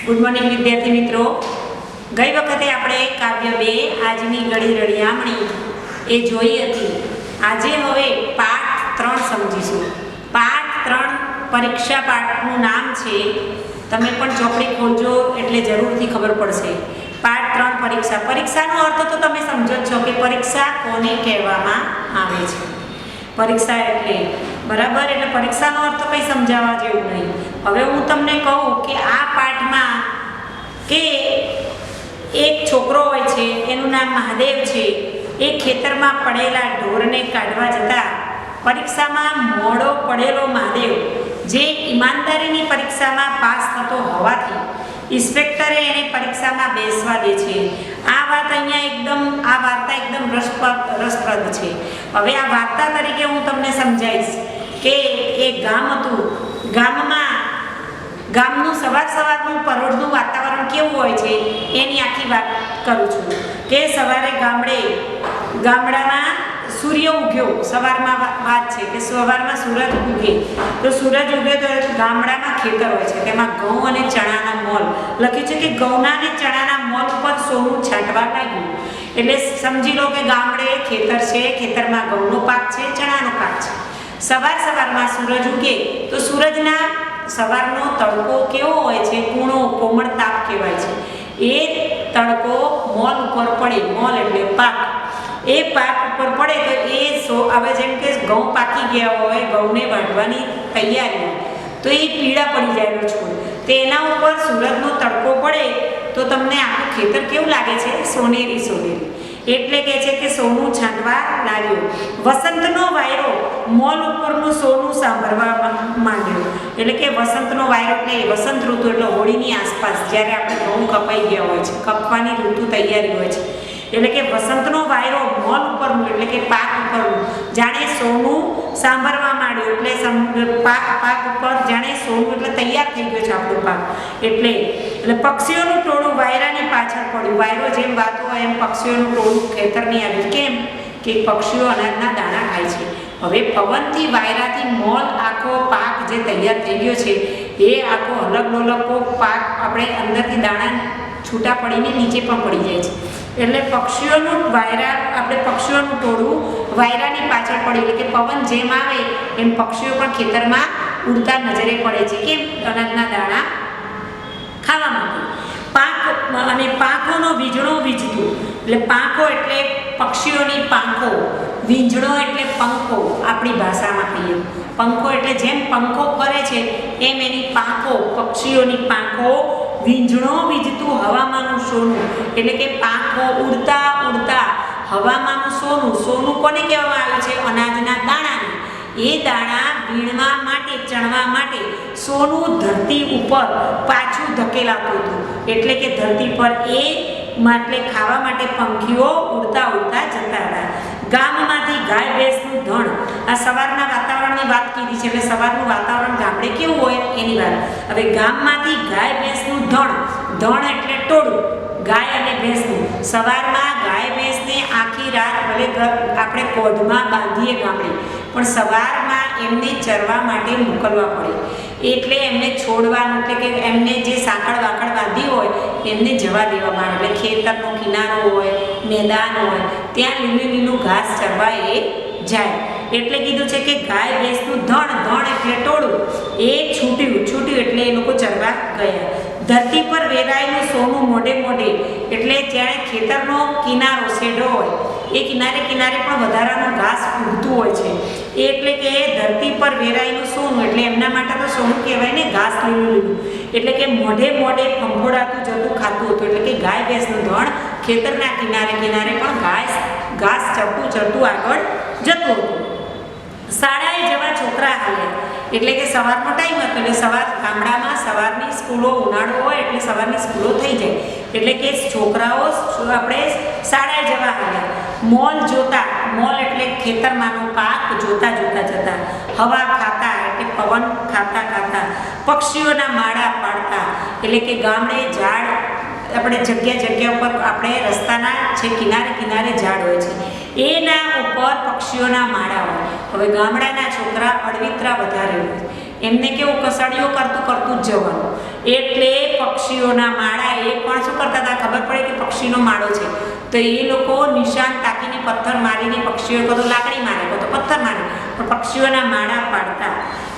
Good morning વિદ્યાર્થી મિત્રો। ગઈ વખતે આપણે કાવ્ય 2 આજની ગળી રળિયામણી એ જોઈ હતી। આજે હવે પાઠ 3 સમજીશું। પાઠ 3 પરીક્ષા પાઠનું નામ છે। તમે પણ ચોપડી ખોલજો એટલે જરૂરથી ખબર પડશે। પાઠ 3 પરીક્ષા। પરીક્ષાનો અર્થ તો તમે સમજો જ છો કે પરીક્ષા કોને કહેવામાં આવે છે। પરીક્ષા એટલે બરાબર, એટલે પરીક્ષાનો અર્થ કંઈ સમજાવવા જેવું નહીં। હવે હું તમને કહું કે આ પાઠમાં કે એક છોકરો હોય છે, એનું નામ મહાદેવ છે। એ ખેતરમાં પડેલા ઢોરને કાઢવા જતા પરીક્ષામાં મોડો પડેલો મહાદેવ, જે ઈમાનદારીની પરીક્ષામાં પાસ થતો હોવાથી ઇન્સ્પેક્ટરે એને પરીક્ષામાં બેસવા દે છે। આ વાત અહીંયા આ વાર્તા એકદમ રસપ્રદ છે। હવે આ વાર્તા તરીકે હું તમને સમજાવીશ કે એક ગામ હતું। ગામનું સવારનું પરોઢનું વાતાવરણ કેવું હોય છે એની આખી વાત કરું છું કે સવારે ગામડામાં સૂર્ય ઉગ્યો। સવારમાં વાત છે કે સવારમાં સૂરજ ઉગે, તો સૂરજ ઉગે તો ગામડામાં ખેતર હોય છે, તેમાં ઘઉં અને ચણાના મોલ લખ્યું છે કે ઘઉંના અને ચણાના મોલ ઉપર સોનું છાંટવા લાગ્યું। એટલે સમજી લો કે ગામડે ખેતર છે, ખેતરમાં ઘઉંનો પાક છે, ચણાનો પાક છે। સવારમાં સૂરજ ઉગે તો સવારનો તડકો કેવો હોય છે? કૂણો કોમળ તાપ કહેવાય છે। એ તડકો મોલ ઉપર પડે, મોલ એટલે પાક, એ પાક ઉપર પડે તો હવે જેમ કે ઘઉં પાકી ગયા હોય, ઘઉંને વાઢવાની તૈયારી, તો એ પીળા પડી જાય છોડ, તો એના ઉપર સૂરજનો તડકો પડે તો તમને આખું ખેતર કેવું લાગે છે? સોનેરી। એટલે કે છે કે સોનું છાંટવા લાગ્યો। વસંતનો વાયરો મોલ ઉપરનું સોનું સાંભળવા માંડ્યો। એટલે કે વસંતનો વાયરો એટલે વસંત ઋતુ, એટલે હોળીની આસપાસ જ્યારે આપણે ઘઉં કપાઈ ગયા હોય છે, કપવાની ઋતુ તૈયારી હોય છે, એટલે કે વસંતનો વાયરો મોલ ઉપરનું એટલે કે પાક ઉપરનું જાણે સોનું સાંભળવા માંડ્યું। એટલે પાક ઉપર જાણે સોનું એટલે તૈયાર થઈ ગયો છે આપણો પાક। એટલે પક્ષીઓનું ટોળું વાયરાની પાછળ પડ્યું। વાયરો જેમ વાતો હોય એમ પક્ષીઓનું ટોળું ખેતરની આવ્યું। કેમ કે પક્ષીઓ અનાજના દાણા ખાય છે। હવે પવનથી વાયરાથી મોલ આખો પાક જે તૈયાર થઈ ગયો છે એ આખો અલગ પાક આપણે અંદરથી દાણા છૂટા પડીને નીચે પણ પડી જાય છે। એટલે પક્ષીઓનું ટોળું વાયરાની પાછળ પડે, એટલે કે પવન જેમ આવે એમ પક્ષીઓ પણ ખેતરમાં ઉડતા નજરે પડે છે। કેમ? અનાજના દાણા ખાવા માટે। પાંખોનો વીંઝણો વીંઝતું, એટલે પાંખો એટલે પક્ષીઓની પાંખો, વીંઝણો એટલે પંખો, આપણી ભાષામાં કહીએ પંખો એટલે જેમ પંખો ફરે છે એમ એની પાંખો, પક્ષીઓની પાંખો, વીંઝણો વીંઝતું હવામાંનું સોનું, એટલે કે પાંખો ઉડતા હવામાંનું સોનું કોને કહેવામાં આવ્યું છે? અનાજના દાણાને। એ દાણા વીણવા માટે, ચણવા માટે સોનું ધરતી ઉપર પાછું ધકેલાતું હતું। એટલે કે ધરતી પર એટલે ખાવા માટે પંખીઓ ઉડતા જતા હતા। ગામમાંથી ગાય ભેંસનું ધણ, આ સવારના વાતાવરણની વાત કીધી છે, એટલે સવારનું વાતાવરણ ગામડે કેવું હોય એની વાત। હવે ગામમાંથી ગાય ભેંસનું ધણ એટલે ટોળું, ગાય અને ભેંસનું। સવારમાં ગાય ભેંસને આખી રાત ભલે આપણે કોઢમાં બાંધીએ ગામડે, પણ સવારમાં એમને ચરવા માટે મોકલવા પડે, એટલે એમને છોડવાનું, એટલે કે એમને જે સાંકળ વાકળ બાંધી હોય એમને જવા દેવામાં આવે। એટલે ખેતરનો કિનારો હોય, મેદાન હોય, ત્યાં લીલું ઘાસ ચરવા એ જાય। એટલે કીધું છે કે ગાય ભેંસનું ધણ એટલે ટોળું, એ છૂટ્યું એટલે એ લોકો ચરવા ગયા। ધરતી પર વેરાયેલું સોનું મોઢે, એટલે જ્યારે ખેતરનો કિનારો શેઢો હોય એ કિનારે પણ વધારાનું ઘાસ ઉગતું હોય છે, એટલે કે ધરતી પર વેરાયેલું સોનું, એટલે એમના માટે તો સોનું કહેવાય ને, ઘાસ લીલું, એટલે કે મોઢે ફંફોડાતું જતું ખાતું હતું। એટલે કે ગાય ભેંસનું ધણ ખેતરના કિનારે પણ ઘાસ ચરતું આગળ જતું હતું। શાળાએ જવા છોકરા હાલ્યા, એટલે કે સવારનો ટાઈમ હતો, એટલે ગામડામાં સવારની સ્કૂલો, ઉનાળો હોય એટલે સવારની સ્કૂલો થઈ જાય, એટલે કે છોકરાઓ આપણે શાળાએ જવા હાલ્યા। મોલ એટલે ખેતરમાંનો પાક જોતા જતા, હવા ખાતા એટલે પવન ખાતા, પક્ષીઓના માળા પાડતા, એટલે કે ગામડે ઝાડ આપણે જગ્યા ઉપર આપણે રસ્તાના છે કિનારે ઝાડ હોય છે, એના ઉપર પક્ષીઓના માળા હોય। હવે ગામડાના છોકરા અળવિતરા વધારે હોય, એમને કેવું કસડીઓ કરતું જ જવાનું, એટલે પક્ષીઓના માળા એ પણ શું કરતા હતા, ખબર પડે કે પક્ષીનો માળો છે તો એ લોકો નિશાન તાકીને પથ્થર મારીને પક્ષીઓ તો લાકડી મારે તો પથ્થર મારે પણ પક્ષીઓના માળા પાડતા.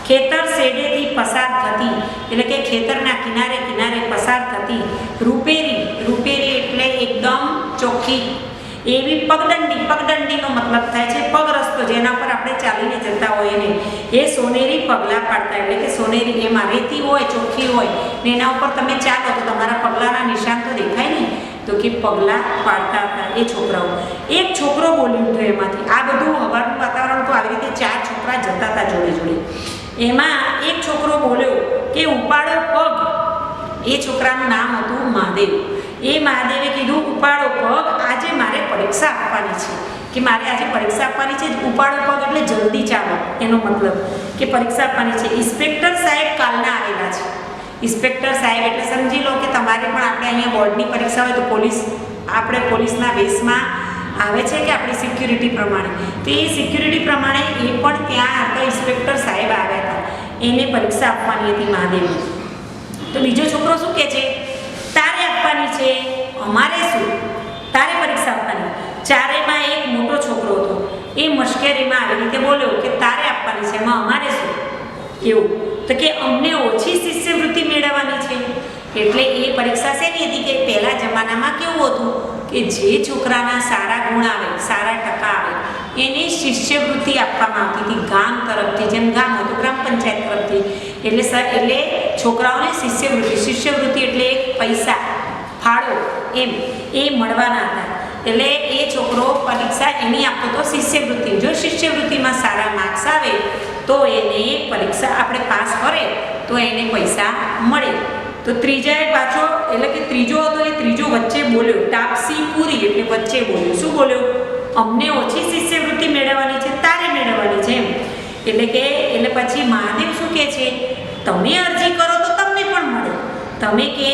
ખેતર શેડેથી પસાર થતી એટલે કે ખેતરના કિનારે કિનારે પસાર થતી રૂપેરી, રૂપેરી એટલે એકદમ ચોખ્ખી એવી પગદંડીનો મતલબ થાય છે પગ રસ્તો જેના પર આપણે ચાલીને જતા હોઈએ ને એ સોનેરી પગલાં પાડતા. એટલે કે સોનેરી એમાં રેતી હોય, ચોખ્ખી હોય ને એના ઉપર તમે ચાલો તો તમારા પગલાંના નિશાન તો દેખાય ને, તો કે પગલાં પાડતા હતા એ છોકરાઓ. એક છોકરો બોલ્યું હતું એમાંથી. આ બધું હવાનું વાતાવરણ તો આવી રીતે 4 છોકરા જતા હતા જોડે જોડે. એમાં એક છોકરો બોલ્યો કે ઉપાડો પગ. એ છોકરાનું નામ હતું મહાદેવ. એ મહાદેવે કીધું ઉપાડો પગ, આજે મારે પરીક્ષા આપવાની છે, કે મારે આજે પરીક્ષા આપવાની છે. ઉપાડો પગ એટલે જલ્દી ચાલો એનો મતલબ કે પરીક્ષા આપવાની છે. ઇન્સ્પેક્ટર સાહેબ કાલના આવેલા છે. ઇન્સ્પેક્ટર સાહેબ એટલે સમજી લો કે તમારે પણ આપણે અહીંયા બોર્ડની પરીક્ષા હોય તો આપણે પોલીસના વેશમાં આવે છે કે આપણી સિક્યુરિટી પ્રમાણે, તો એ સિક્યુરિટી પ્રમાણે એ પણ ત્યાં આપણા ઇન્સ્પેક્ટર સાહેબ આવ્યા હતા. એને પરીક્ષા આપવાની હતી મહાદેવની. તો બીજો છોકરો શું કહે છે, તારે આપવાની છે. અમારે શું, તારે પરીક્ષા આપવાની. ચારેમાં એક મોટો છોકરો હતો. એ મશ્કરીમાં આવી રીતે બોલ્યો કે તારે આપવાની છે, એમાં અમારે શું. એવું તો કે અમને ઓછી શિષ્યવૃત્તિ મેળવવાની છે. એટલે એ પરીક્ષા શેની હતી કે પહેલા જમાનામાં કેવું હતું કે જે છોકરાના સારા ગુણ આવે, સારા ટકા આવે એને શિષ્યવૃત્તિ આપવામાં આવતી હતી ગામ તરફથી. જેમ ગામ હતું ગ્રામ પંચાયત તરફથી, એટલે છોકરાઓને શિષ્યવૃત્તિ એટલે એક પૈસા ફાળો એમ એ મળવાના હતા. એટલે એ છોકરો પરીક્ષા એની આપતો હતો શિષ્યવૃત્તિ. જો શિષ્યવૃત્તિમાં સારા માર્ક્સ આવે તો એને પરીક્ષા આપણે પાસ કરે તો એને પૈસા મળે. તો ત્રીજાએ પાછો એટલે કે ત્રીજો હતો એ ત્રીજો વચ્ચે બોલ્યો, તાપસી પૂરી એટલે વચ્ચે બોલ્યો. શું બોલ્યો, અમને ઓછી શિષ્યવૃત્તિ મેળવવાની છે, તારે મેળવવાની છે એમ. એટલે પછી મહાદેવ શું કહે છે, તમે અરજી કરો તો તમને પણ મળે. તમે કે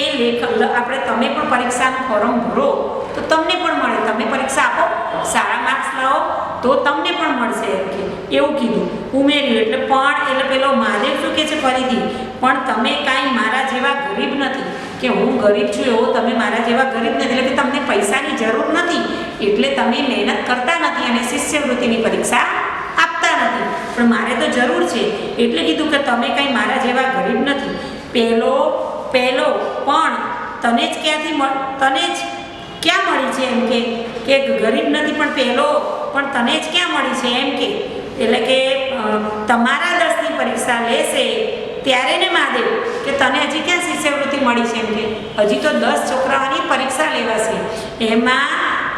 તમે પણ પરીક્ષાનું ફોર્મ ભરો તો તમને પણ મળે. તમે પરીક્ષા આપો, સારા માર્ક્સ લાવો તો તમને પણ મળશે એમ કે એવું કીધું, ઉમેર્યું. એટલે પેલો મહાદેવ શું કહે છે ફરીથી, પણ તમે કાંઈ મારા જેવા ગરીબ નથી કે હું ગરીબ છું એવો તમે મારા જેવા ગરીબ નથી. એટલે કે તમને પૈસાની જરૂર નથી એટલે તમે મહેનત કરતા નથી અને શિષ્યવૃત્તિની પરીક્ષા આપતા નથી. પણ મારે તો જરૂર છે એટલે કીધું કે તમે કાંઈ મારા જેવા ગરીબ નથી. પહેલો પણ તને જ ક્યાં મળી છે એમ કે ગરીબ નથી પણ પહેલો પણ તને જ ક્યાં મળી છે એમ કે. એટલે કે તમારા 10ની પરીક્ષા લેશે ત્યારે ને મહાદેવ કે તને હજી ક્યાં શિષ્યવૃત્તિ મળી છે એમ કે હજી તો 10 છોકરાઓની પરીક્ષા લેવાશે. એમાં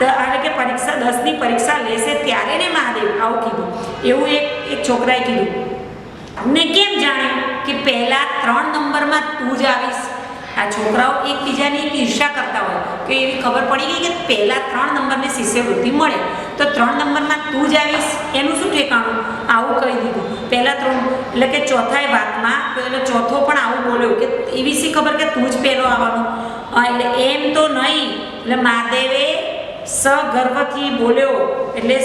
એટલે કે 10ની પરીક્ષા લેશે ત્યારે ને મહાદેવ આવું કીધું. એવું એક છોકરાએ કીધું. ને કેમ જાણ્યું કે પહેલા 3 નંબરમાં તું જ આવીશ. આ છોકરાઓ એકબીજાની ઈર્ષા કરતા હોય કે એવી ખબર પડી ગઈ કે પહેલા 3 નંબરને શિષ્યવૃત્તિ મળે તો 3 નંબરમાં તું જ આવીશ એનું શું ઠેકાણું, આવું કહી દીધું. પહેલા 3 એટલે કે ચોથાએ વાતમાં પેલો ચોથો પણ આવું બોલ્યો કે એવી શી ખબર કે તું જ પહેલો આવવાનો. એટલે એમ તો નહીં. એટલે મહાદેવે સગર્વથી બોલ્યો એટલે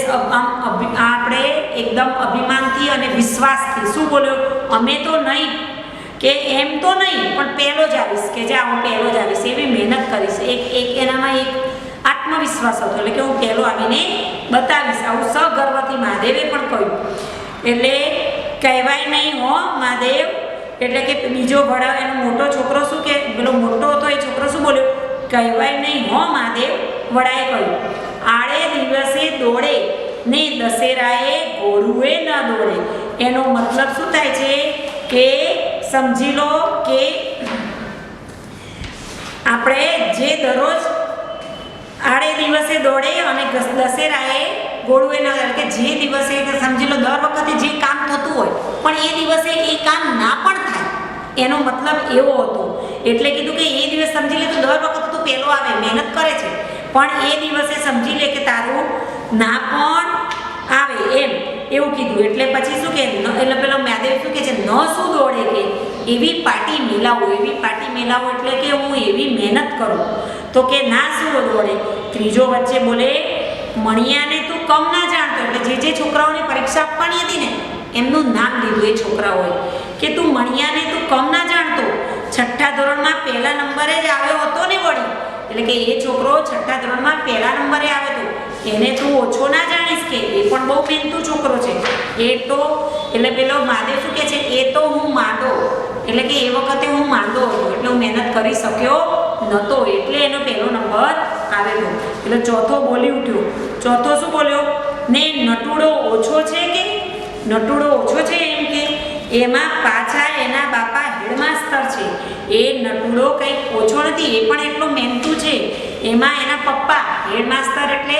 આપણે એકદમ અભિમાનથી અને વિશ્વાસથી શું બોલ્યો, અમે તો નહીં કે એમ તો નહીં પણ પહેલો જ આવીશ, કે જા હું પહેલો જ આવીશ એવી મહેનત કરીશ. એક એનામાં એક આત્મવિશ્વાસ હતો એટલે કે હું પહેલો આવીને બતાવીશ. આવું સગર્વથી મહાદેવે પણ કહ્યું. એટલે કહેવાય નહીં હો મહાદેવ. એટલે કે બીજો વડા એનો મોટો છોકરો શું કે પેલો મોટો હતો એ છોકરો શું બોલ્યો, કહેવાય નહીં હો મહાદેવ. વડાએ કહ્યું, આડે દિવસે દોડે ને દશેરાએ ગોરુએ ન દોડે. એનો મતલબ શું થાય છે કે સમજી લો કે આપણે જે દરરોજ આડે દિવસે દોડે અને દશેરાએ ગોળુએ ન દોડે, કે જે દિવસે સમજી લો દર વખતે જે કામ થતું હોય પણ એ દિવસે એ કામ ના પણ થાય, એનો મતલબ એવો હતો. એટલે કીધું કે એ દિવસ સમજી લે તો દર વખતે તું પહેલો આવે, મહેનત કરે છે પણ એ દિવસે સમજી લે કે તારું ના પણ આવે એમ એવું કીધું. એટલે પછી શું કે એટલે પેલો મહાદેવ શું કે છે, ન શું દોડે કે એવી પાટી મેલાવો. એવી પાટી મેલાવો એટલે કે હું એવી મહેનત કરું. તો કે ના શું દોડે. ત્રીજો વચ્ચે બોલે, મણિયાને તું કમ ના જાણતો. એટલે જે છોકરાઓને પરીક્ષા આપવાની હતી ને એમનું નામ લીધું એ છોકરાઓએ કે તું મણિયાને તું કમ ના જાણતો, છઠ્ઠા ધોરણમાં પહેલા નંબરે જ આવ્યો હતો ને વળી, એટલે કે એ છોકરો છઠ્ઠા ધોરણમાં પહેલા નંબરે આવ્યો હતો, એને તું ઓછો ના જાણીશ કે એ પણ બહુ મહેનતુ છોકરો છે. એ તો એટલે પેલો મહાદેવ શું કહે છે, એ તો હું માંદો, એટલે કે એ વખતે હું માંદો હતો એટલે હું મહેનત કરી શક્યો નહોતો, એટલે એનો પહેલો નંબર આવેલો. એટલે ચોથો બોલી ઉઠ્યો. ચોથો શું બોલ્યો ને, નટુડો ઓછો છે કે, નટુડો ઓછો છે એમ કે, એમાં પાછા એના બાપા હેડમાસ્તર છે. એ નટુડો કંઈક ઓછો નથી, એ પણ એટલો મહેનતુ છે. એમાં એના પપ્પા હેડમાસ્તર એટલે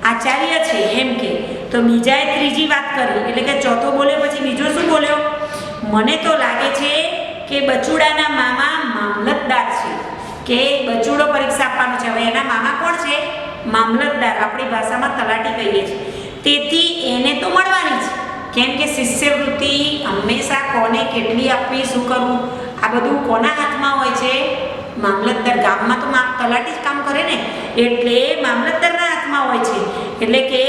આચાર્ય છે એમ કે. તો બીજાએ ત્રીજી વાત કરી, એટલે કે ચોથો બોલ્યો પછી બીજો શું બોલ્યો, મને તો લાગે છે કે બચુડાના મામા મામલતદાર છે, કે બચુડો પરીક્ષા આપવાનો છે. હવે એના મામા કોણ છે, મામલતદાર, આપણી ભાષામાં તલાટી કહીએ છીએ. તેથી એને તો મળવાની જ, કેમ કે શિષ્યવૃત્તિ હંમેશા કોને કેટલી આપવી, શું કરવું, આ બધું કોના હાથમાં હોય છે, મામલતદાર. ગામમાં તો તલાટી જ કામ કરે ને, એટલે મામલતદારના હાથમાં હોય છે. એટલે કે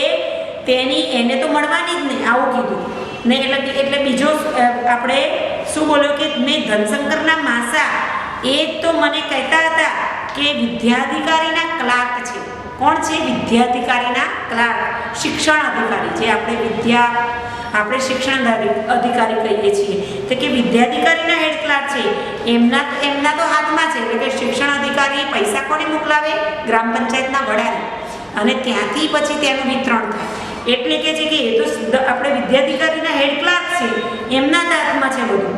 તેની એને તો મળવાની જ નહીં, આવું કીધું ને. એટલે બીજો આપણે શું બોલ્યો કે મેં ધનશંકરના માસા એ તો મને કહેતા હતા કે વિદ્યાધિકારીના ક્લાર્ક છે. કોણ છે, વિદ્યાધિકારીના ક્લાર્ક, શિક્ષણ અધિકારી, જે આપણે શિક્ષણ અધિકારી કહીએ છીએ. તો કે વિદ્યાધિકારીના હેડ ક્લાર્ક છે, એમના તો હાથમાં છે. એટલે કે શિક્ષણ અધિકારી પૈસા કોને મોકલાવે, ગ્રામ પંચાયતના વડાને, અને ત્યાંથી પછી તેનું વિતરણ થાય. એટલે કે છે કે એ તો આપણે વિદ્યાધિકારીના હેડ ક્લાર્ક છે, એમના જ હાથમાં છે બધું.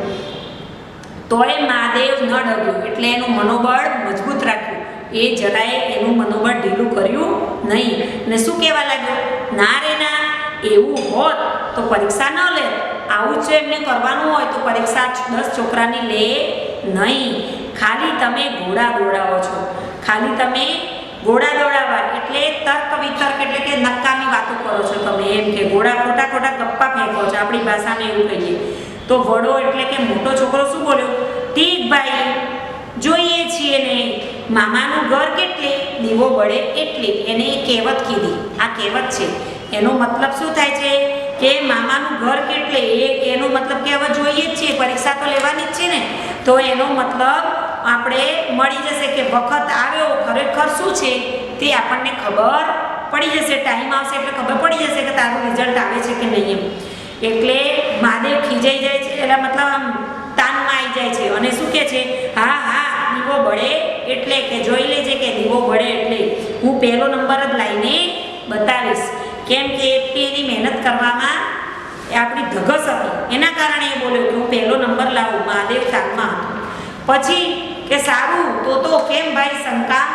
તોય મહાદેવ ન ડગ્યો, એટલે એનું મનોબળ મજબૂત રાખ્યું. એ જરાય એનું મનોબળ ઢીલું કર્યું નહીં, ને શું કહેવા લાગ્યો, ના રે ના, એવું હોત તો પરીક્ષા ન લે. આવું જ એમને કરવાનું હોય તો પરીક્ષા 10 છોકરાની લે નહીં. ખાલી તમે ઘોડા દોડાવો છો, ખાલી તમે ઘોડા દોડાવવા એટલે તર્ક વિતર્ક, એટલે કે નકામી વાતો કરો છો તમે, એમ કે ઘોડા ખોટા ગપ્પા ફેંકો છો, આપણી ભાષામાં એવું કહીએ તો. વડો એટલે કે મોટો છોકરો શું બોલ્યો, ઠીક ભાઈ, જોઈએ છીએ ને, મામાનું ઘર કેટલે દીવો બળે એટલે, એને એ કહેવત કીધી. આ કહેવત છે, એનો મતલબ શું થાય છે કે મામાનું ઘર કેટલે, એનો મતલબ કે હવે જોઈએ જ છે, પરીક્ષા તો લેવાની જ છે ને. તો એનો મતલબ આપણે મળી જશે કે વખત આવ્યો, ખરેખર શું છે તે આપણને ખબર પડી જશે. ટાઈમ આવશે એટલે ખબર પડી જશે કે તારું રિઝલ્ટ આવે છે કે નહીં એમ. એટલે મહાદેવ ખીજાઈ જાય છે, એટલે મતલબ આમ તાનમાં આવી જાય છે, અને શું કહે છે, હા હા, દીવો બળે એટલે, કે જોઈ લેજે કે દીવો બળે એટલે હું પહેલો નંબર જ લાવીને બતાવીશ. કેમ કે એની મહેનત કરવામાં આપણી ધગસ હતી, એના કારણે એ બોલ્યો કે હું પહેલો નંબર લાવું. મહાદેવ તાનમાં હતો. પછી કે સારું તો કેમ ભાઈ શંકા,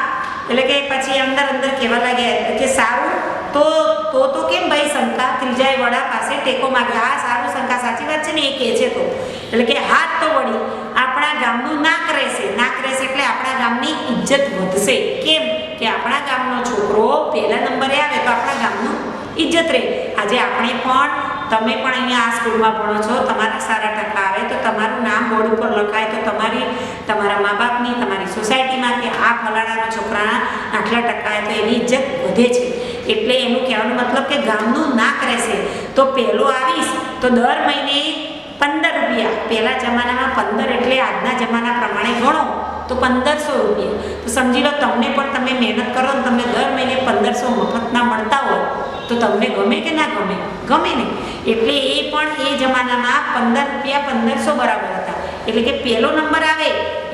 એટલે કે પછી અંદર કહેવા લાગ્યા કે સારું તો કેમ ભાઈ શંકા. ત્રીજાએ વડા પાસે ટેકો માંગ્યો. હા સારું શંકા, સાચી વાત છે ને, એ કહે છે તો. એટલે કે હાથ તો વળી આપણા ગામનું નાક રહેશે. નાક રહેશે એટલે આપણા ગામની ઇજ્જત વધશે. કેમ કે આપણા ગામનો છોકરો પહેલા નંબરે આવે તો આપણા ગામનું ઇજ્જત રહે. આજે આપણે પણ, તમે પણ અહીંયા આ સ્કૂલમાં ભણો છો, તમારા સારા ટકા આવે તો તમારું નામ બોર્ડ ઉપર લખાય તો તમારા મા બાપની, તમારી સોસાયટીમાં કે આ ફલાણાના છોકરાના આટલા ટકા આવે તો એની ઇજ્જત વધે છે. એટલે એનું કહેવાનો મતલબ કે ગામનું નાક રહેશે. તો પહેલો આવીશ તો દર મહિને 15 રૂપિયા, પહેલા જમાનામાં 15 એટલે આજના જમાના પ્રમાણે ગણો તો 1500 રૂપિયા. તો સમજી લો તમને પણ, તમે મહેનત કરો ને તમને દર મહિને 1500 મફતના મળતા હોય તો તમને ગમે કે ના ગમે? ગમે ને. એટલે એ પણ એ જમાનામાં 15 રૂપિયા 1500 બરાબર હતા. એટલે કે પહેલો નંબર આવે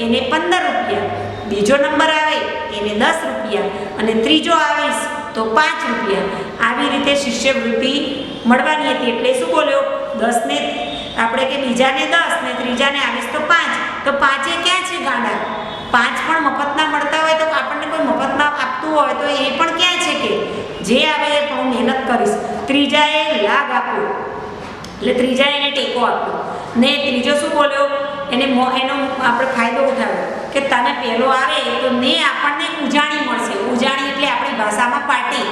એને 15 રૂપિયા, બીજો નંબર આવે એને 10 રૂપિયા, અને ત્રીજો આવીશ તો 5 રૂપિયા. આવી રીતે શિષ્યવૃત્તિ મળવાની હતી. એટલે શું બોલ્યો, 10 ને આપણે કે બીજાને 10 ને ત્રીજાને આવીશ તો 5. તો 5 ક્યાં છે ગાંડા? 5 પણ મફતના મળતા હોય તો આપણને કોઈ મફતના આપતું હોય તો એ પણ ક્યાં છે કે જે આવે એ હું મહેનત કરીશ. ત્રીજાએ લાગ આપ્યો, એટલે ત્રીજાએ એને ટેકો આપ્યો. ને ત્રીજો શું બોલ્યો, એનો આપણે ફાયદો ઉઠાવ્યો કે તને પહેલો આવે તો ને આપણને ઉજાણી મળશે. ઉજાણી એટલે આપણી ભાષામાં પાર્ટી,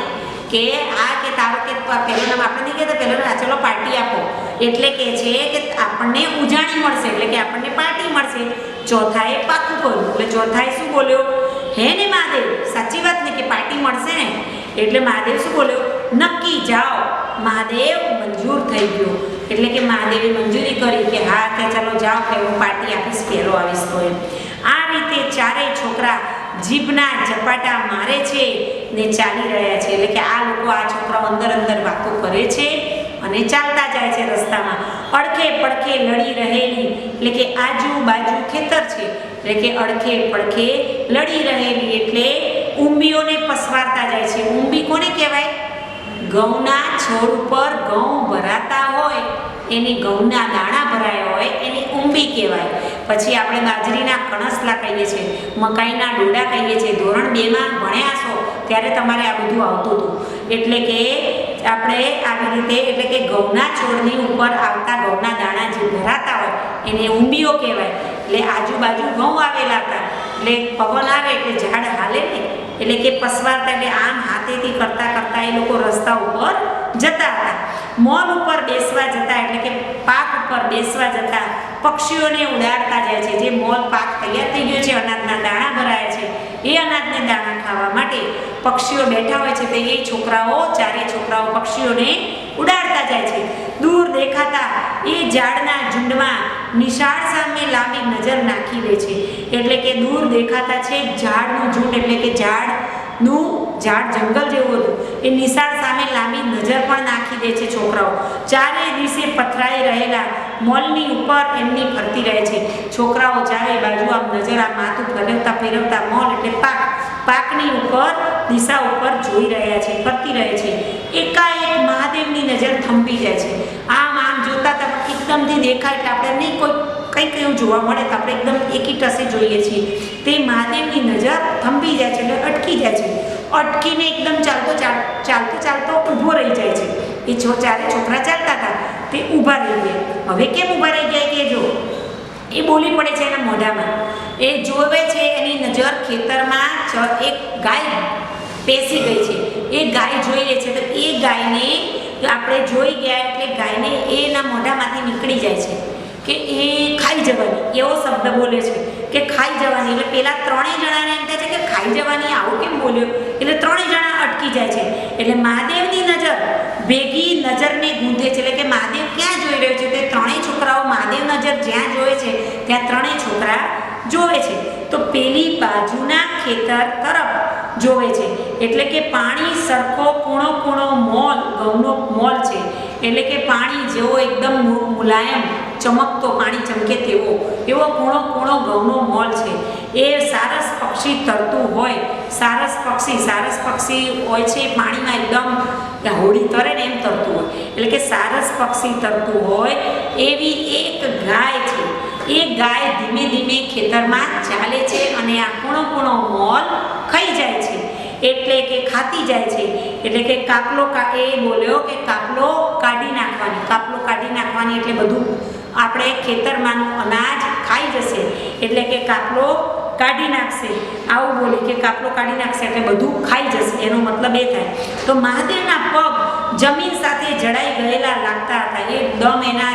કે આ કે તારો કે પહેલો નામ આપણે નહીં કહેતા, પહેલો નામ ચાલો પાર્ટી આપો, એટલે કે છે કે આપણને ઉજાણી મળશે, એટલે કે આપણને પાર્ટી મળશે. ચોથાએ પાકું કર્યું, એટલે ચોથાએ શું બોલ્યો, હે ને મહાદેવ, સાચી વાત ને કે પાર્ટી મળશે ને. એટલે મહાદેવ શું બોલ્યો, નક્કી જાઓ. મહાદેવ મંજૂર થઈ ગયો. એટલે કે મહાદેવે મંજૂરી કરી કે હા કે ચાલો જાઓ કે હું પાર્ટી આપીશ, પહેલો આવીશ તો એમ. આ રીતે ચારેય છોકરા જીભના ઝપાટા મારે છે ને ચાલી રહ્યા છે. એટલે કે આ લોકો, આ છોકરાઓ અંદર અંદર વાતો કરે છે અને ચાલતા જાય છે રસ્તામાં. અડખે પડખે લડી રહેલી, એટલે કે આજુબાજુ ખેતર છે, એટલે કે અડખે પડખે લડી રહેલી એટલે ઉંબીઓને પસવારતા જાય છે. ઉંબી કોને કહેવાય? ઘઉંના છોડ ઉપર ઘઉં ભરાતા હોય, એની ઘઉંના દાણા ભરાયા હોય એની ઉંબી કહેવાય. પછી આપણે બાજરીના કણસલા કહીએ છીએ, મકાઈના ડોડા કહીએ છીએ. ધોરણ 2માં ભણ્યા છો ત્યારે તમારે આ બધું આવતું હતું. એટલે કે આપણે આવી રીતે, એટલે કે ઘઉંના છોડની ઉપર આવતા ઘઉંના દાણા જે ભરાતા હોય એને ઉંબીઓ કહેવાય. એટલે આજુબાજુ ઘઉં આવેલા હતા, એટલે પવન આવે એટલે ઝાડ હાલે ને, એટલે કે પસવારતા, એટલે આમ હાથેથી કરતા કરતા એ લોકો રસ્તા ઉપર જતા હતા. મોલ ઉપર બેસવા જતા, એટલે કે પાક ઉપર બેસવા જતા પક્ષીઓને ઉડાડતા જાય છે. જે મોલ પાક તૈયાર થઈ ગયો છે, અનાજના દાણા ભરાયા છે, એ અનાજને દાણા ખાવા માટે પક્ષીઓ બેઠા હોય છે, તો એ છોકરાઓ, ચારે છોકરાઓ પક્ષીઓને ઉડાડતા જાય છે. દૂર દેખાતા એ ઝાડના ઝુંડમાં નિશાળ સામે લાંબી નજર નાખી દે છે. એટલે કે દૂર દેખાતા છે ઝાડનું ઝુંડ, એટલે કે ઝાડ જંગલ જેવું હતું, એ નિશાળ સામે લાંબી નજર પણ નાખી દે છે છોકરાઓ. ચારે દિશે પથરાઈ રહેલા મોલની ઉપર એમની ફરતી રહે છે. છોકરાઓ ચારે બાજુ આમ નજર, આ માથું ફેરવતા મોલ એટલે પાકની ઉપર, દિશા ઉપર જોઈ રહ્યા છે, ફરતી રહે છે. એકાએક મહાદેવની નજર થંભી જાય છે. આમ જોતા એકદમથી દેખાય એટલે આપણે નહીં કંઈક એવું જોવા મળે તો આપણે એકદમ એકી ટસે જોઈએ છીએ. તે મહાદેવની નજર થંભી જાય છે, એટલે અટકી જાય છે. અટકીને એકદમ ચાલતો ઊભો રહી જાય છે. એ ચારે છોકરા ચાલતા હતા તે ઊભા રહી ગયા. હવે કેમ ઊભા રહી ગયા કે જો એ બોલી પડે છે એના મોઢામાં. એ જોવે છે, એની નજર ખેતરમાં એક ગાય પેસી ગઈ છે. એ ગાય જોઈ લે છે, તો એ ગાયને આપણે જોઈ ગયા એટલે ગાયને એના મોઢામાંથી નીકળી જાય છે કે એ ખાઈ જવાની, એવો શબ્દ બોલે છે કે ખાઈ જવાની. એટલે પેલા ત્રણેય જણાને એમ કહે છે કે ખાઈ જવાની, આવું કેમ બોલ્યો? એટલે ત્રણેય જણા અટકી જાય છે. એટલે મહાદેવની નજર ભેગી નજરને ગૂંથે છે. એટલે કે મહાદેવ ક્યાં જોઈ રહ્યો છે? તે ત્રણેય છોકરાઓ મહાદેવ નજર જ્યાં જોવે છે ત્યાં ત્રણેય છોકરા જોવે છે. તો પેલી બાજુના ખેતર તરફ જોવે છે. એટલે કે પાણી સરખો કૂણો મોલ, ઘઉંનો મોલ છે. એટલે કે પાણી જેવો એકદમ મુલાયમ, ચમકતો પાણી ચમકે એવો કૂણો ઘઉંનો મોલ છે. એ સારસ પક્ષી તરતું હોય, સારસ પક્ષી હોય છે પાણીમાં, એકદમ હોડી તરે ને એમ તરતું હોય. એટલે કે સારસ પક્ષી તરતું હોય એવી એક ગાય છે. એ ગાય ધીમે ધીમે ખેતરમાં ચાલે છે અને આ કૂણો મોલ ખાઈ જાય છે, એટલે કે ખાતી જાય છે. એટલે કે એ બોલ્યો કે કાપલો કાઢી નાખવાની, એટલે બધું આપણે ખેતરમાંનું અનાજ ખાઈ જશે, એટલે કે કાપલો કાઢી નાખશે. આવું બોલી કે કાપલો કાઢી નાખશે એટલે બધું ખાઈ જશે, એનો મતલબ એ થાય. તો મહાદેવના પગ જમીન સાથે જડાઈ ગયેલા લાગતા હતા. એકદમ એના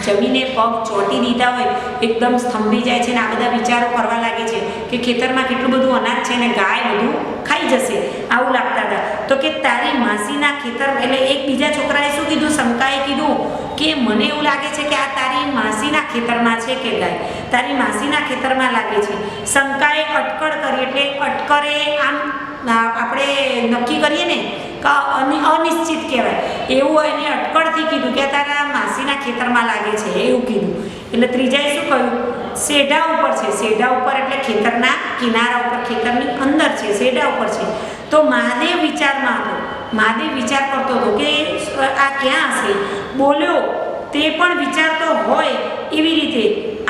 જમીને પગ ચોંટી દીધા હોય, એકદમ સ્તંભી જાય છે ને આ બધા વિચારો કરવા લાગે છે કે ખેતરમાં કેટલું બધું અનાજ છે ને ગાય બધું ખાઈ જશે, આવું લાગતા હતા. તો કે તારી માસીના ખેતર, એટલે એક બીજા છોકરાએ શું કીધું? શંકાએ કીધું કે મને એવું લાગે છે કે આ તારી માસીના ખેતરમાં છે કે ગાય તારી માસીના ખેતરમાં લાગે છે. શંકાએ અટકળ કરી, એટલે અટકરે આમ આપણે નક્કી કરીએ ને કે અનિશ્ચિત કહેવાય, એવું એને અટકળથી કીધું કે તારા માસીના ખેતરમાં લાગે છે, એવું કીધું. એટલે ત્રીજાએ શું કહ્યું? શેઢા ઉપર છે. શેઢા ઉપર એટલે ખેતરના કિનારા ઉપર, ખેતરની અંદર છે, શેઢા ઉપર છે. તો મહાદેવ વિચારમાં હતો. મહાદેવ વિચાર કરતો હતો કે આ ક્યાં હશે? બોલ્યો તે પણ વિચારતો હોય એવી રીતે,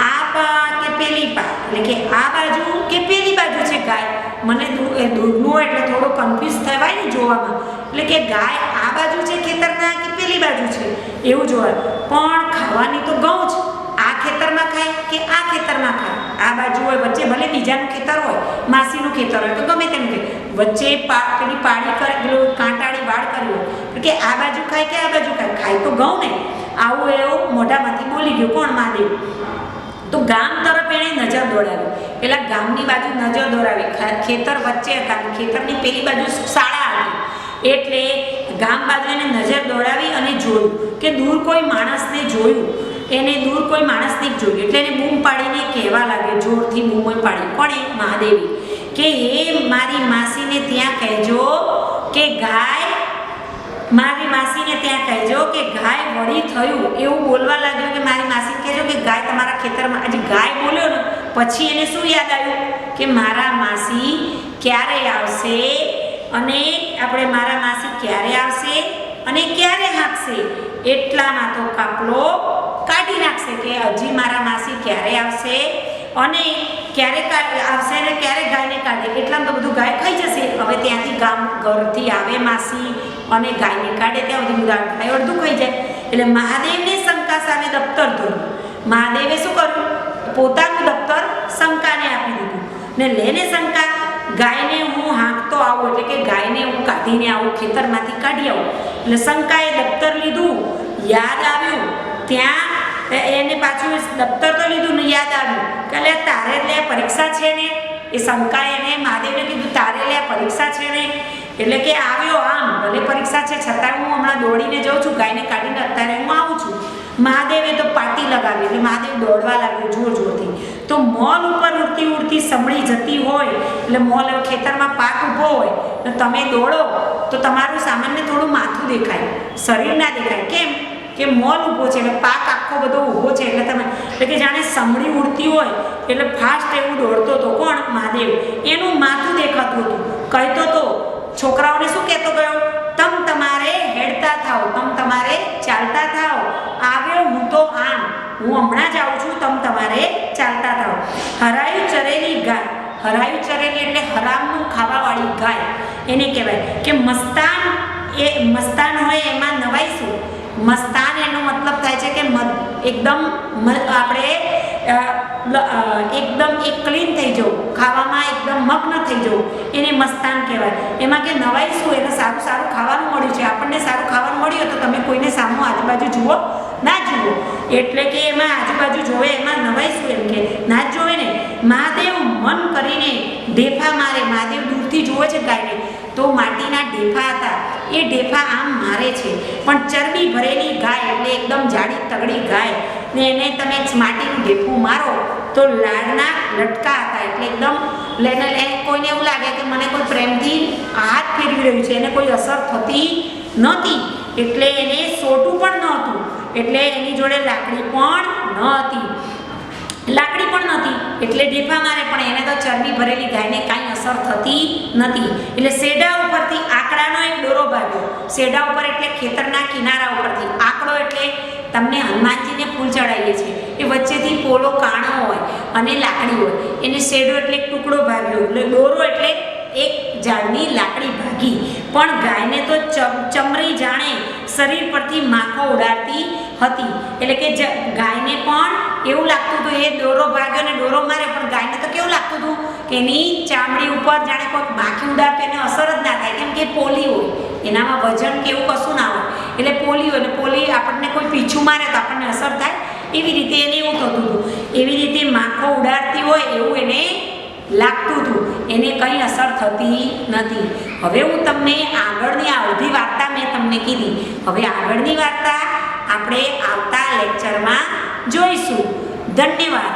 આ પા કે પેલી પા, એટલે કે આ બાજુ કે પેલી બાજુ છે ગાય. મને દૂરનું એટલે થોડો કન્ફ્યુઝ થવાય ને જોવામાં, એટલે કે ગાય આ બાજુ છે ખેતરના કે પેલી બાજુ છે એવું જોવાય. પણ ખાવાની તો ઘઉં જ, આ ખેતરમાં ખાય કે આ ખેતરમાં ખાય? આ બાજુ હોય, વચ્ચે ભલે બીજાનું ખેતર હોય, માસીનું ખેતર હોય તો ગમે તેમ કે વચ્ચે પેલી પાડી કરે, પેલું કાંટાળી વાળ કર્યું હોય કે આ બાજુ ખાય કે આ બાજુ ખાય તો ઘઉં ને. આવું એવું મોઢામાંથી બોલી ગયું. કોણ? મહાદેવ. તો ગામ તરફ એણે નજર દોડાવી. પેલા ગામની બાજુ નજર દોડાવી. ખેતર વચ્ચે હતા, ખેતરની પેલી બાજુ શાળા હતી. એટલે ગામ બાજુ એને નજર દોડાવી અને જોયું કે દૂર કોઈ માણસને જોયું, એને દૂર કોઈ માણસને જોયું એટલે એને બૂમ પાડીને કહેવા લાગે, જોરથી બૂમ પાડી. કોણે? મહાદેવી. કે હે મારી માસીને ત્યાં કહેજો કે ગાય, મારી માસીને ત્યાં કહેજો કે ગાય વળી થયું, એવું બોલવા લાગ્યો કે મારી માસીને કહેજો કે ગાય તમારા ખેતરમાં. આજે ગાય બોલ્યો ને પછી એને શું યાદ આવ્યું કે મારા માસી ક્યારે આવશે અને આપણે મારા માસી ક્યારે આવશે અને ક્યારે હાંકશે, એટલામાં તો કાપલો કાઢી નાખશે કે હજી મારા માસી ક્યારે આવશે અને ક્યારે આવશે ને ક્યારે ગાયને કાઢે, એટલામાં તો બધું ગાય ખાઈ જશે. હવે ત્યાંથી ઘરથી આવે માસી અને ગાયને કાઢે ત્યાં સુધી ગાય અડધું ખાઈ જાય. એટલે મહાદેવને શંકા સામે દફતર ધર્યું. મહાદેવે શું કર્યું? પોતાનું દફતર શંકાને આપી દીધું ને લેને શંકા, ગાયને હું હાંકતો આવું એટલે કે ગાયને હું કાઢીને આવું, ખેતરમાંથી કાઢી આવું. એટલે શંકાએ દફતર લીધું, યાદ આવ્યું ત્યાં એને પાછું દફતર તો લીધું ને યાદ આવ્યું કે લે તારે લે પરીક્ષા છે ને, એ શંકાએ એને મહાદેવને કીધું તારે લે પરીક્ષા છે ને, એટલે કે આવ્યો આમ ભલે પરીક્ષા છે છતાં હું હમણાં દોડીને જાઉં છું, ગાયને કાઢીને અત્યારે હું આવું છું. મહાદેવે તો પાટી લગાવી એટલે મહાદેવ દોડવા લાગ્યો જોર જોરથી. તો મોલ ઉપર ઉડતી ઉડતી સમળી જતી હોય એટલે મોલ ખેતરમાં પાક ઊભો હોય તો તમે દોડો તો તમારું સામાન્ય થોડું માથું દેખાય, શરીર ના દેખાય. કેમ કે મોલ ઊભો છે એટલે પાક આખો બધો ઊભો છે એટલે તમે, એટલે કે જાણે સમળી ઉડતી હોય એટલે ફાસ્ટ એવું દોડતો હતો. કોણ? મહાદેવ. એનું માથું દેખાતું હતું. કહેતો તો છોકરાઓને શું કહેતો ગયો? તમ તમારે હેડતા થાવ, તમ તમારે ચાલતા થાવ, આવ્યો હું તો આમ, હું હમણાં જ આવું છું, તમ તમારે ચાલતા થાવ. હરાયું ચરેલી ગાય, હરાયું ચરેલી એટલે હરામનું ખાવાવાળી ગાય એને કહેવાય. કે મસ્તાન, એ મસ્તાન હોય એમાં નવાઈ શું? મસ્તાન એનો મતલબ થાય છે કે એકદમ આપણે એકદમ એક ક્લીન થઈ જવું, ખાવામાં એકદમ મગ્ન થઈ જવું, એને મસ્તાન કહેવાય. એમાં કે નવાઈ શું? એને સારું સારું ખાવાનું મળ્યું છે. આપણને સારું ખાવાનું મળ્યું તો તમે કોઈને સામું આજુબાજુ જુઓ ના જુઓ, એટલે કે એમાં આજુબાજુ જોવે એમાં નવાઈ શું? એમ કે ના જ જોવે ને. મહાદેવ મન કરીને ઢેફા મારે, મહાદેવ દૂરથી જુએ છે ગાયને તો માટીના ઢેફા હતા, એ ઢેફા આમ મારે છે. પણ ચરબી ભરેલી ગાય એટલે એકદમ જાડી તગડી ગાય ને એને તમે માટીનું ઢેફું મારો તો લાડના લટકા હતા, એટલે એકદમ લઈને કોઈને એવું લાગે કે મને કોઈ પ્રેમથી હાથ ફેરવી રહ્યું છે, એને કોઈ અસર થતી નહોતી. એટલે એને સોટું પણ નહોતું, એટલે એની જોડે લાકડી પણ નહોતી, એટલે ઢેફા મારે પણ એને તો ચરબી ભરેલી ગાયને કાંઈ અસર થતી નથી. એટલે શેઢા ઉપરથી આંકડાનો એક દોરો ભાગ્યો. શેઢા ઉપર એટલે ખેતરના કિનારા ઉપરથી, આંકડો એટલે તમને હનુમાનજીને ફૂલ ચડાવીએ છીએ એ વચ્ચેથી પોલો કાણો હોય અને લાકડી હોય, એને શેઢો એટલે એક ટુકડો ભાગ્યો. એટલે દોરો એટલે એક ઝાડની લાકડી ભાગી. પણ ગાયને તો ચમરી જાણે શરીર પરથી માખો ઉડાડતી હતી, એટલે કે ગાયને પણ એવું લાગતું હતું એ દોરો ભાગ્યો ને દોરો મારે, પણ ગાયને તો કેવું લાગતું હતું કે એની ચામડી ઉપર જાણે કોઈક માખી ઉડાડતું, એને અસર જ ના થાય. કેમ કે પોલી હોય, એનામાં વજન કે એવું કશું ના હોય, એટલે પોલી હોય ને પોલી આપણને કોઈ પીછું મારે તો આપણને અસર થાય, એવી રીતે એને એવું થતું હતું. એવી રીતે માખો ઉડાડતી હોય એવું એને લાગતું હતું, એને કંઈ અસર થતી નથી. હવે હું તમને આગળની આ અડધી વાર્તા મેં તમને કીધી, હવે આગળની વાર્તા આપણે આવતા લેક્ચરમાં જોઈશું. ધન્યવાદ.